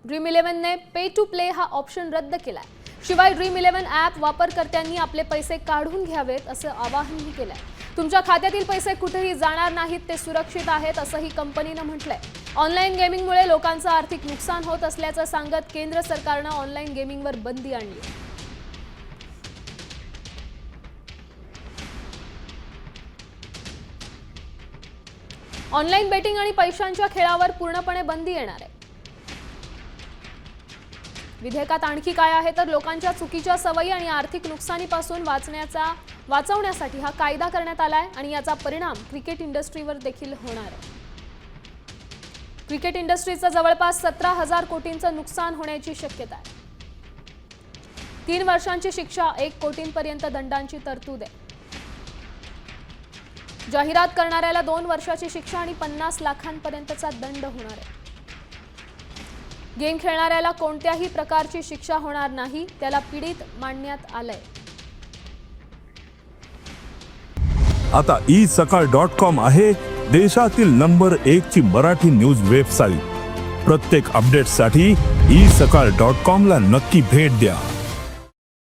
Dream 11ने pay to play हा option रद्द केलाय। शिवाय ड्रीम 11 ॲप वापरकर्त्यांनी आपले पैसे काढून घ्यावेत असं आवाहनही केलंय। तुमच्या खात्यातील पैसे कुठेही जाणार नाहीत, ते सुरक्षित आहेत असंही कंपनीनं म्हटलंय। ऑनलाईन गेमिंगमुळे लोकांचं आर्थिक नुकसान होत असल्याचं सांगत केंद्र सरकारनं ऑनलाईन गेमिंगवर बंदी आणली आहे। ऑनलाईन बेटिंग आणि पैशांच्या खेळावर पूर्णपणे बंदी येणार आहे। विधेयकात आणखी काय आहे तर लोकांच्या चुकीच्या सवयी आणि आर्थिक नुकसानीपासून वाचवण्यासाठी हा कायदा करण्यात आलाय आणि याचा परिणाम क्रिकेट इंडस्ट्रीवर देखील होणार आहे। क्रिकेट इंडस्ट्रीचं जवळपास 17,000 कोटींचं नुकसान होण्याची शक्यता आहे। 3 वर्षांची शिक्षा 1 कोटींपर्यंत दंडांची तरतूद आहे। जाहिरात करणाऱ्याला 2 वर्षाची शिक्षा आणि 50 लाखांपर्यंतचा दंड होणार आहे। गेम खेळणाऱ्याला कोणत्याही प्रकारची शिक्षा होणार नाही, त्याला पीडित मानण्यात आलंय। आता isakal.com आहे देशातील नंबर 1 ची मराठी न्यूज वेबसाईट। प्रत्येक अपडेटसाठी isakal.com ला नक्की भेट द्या।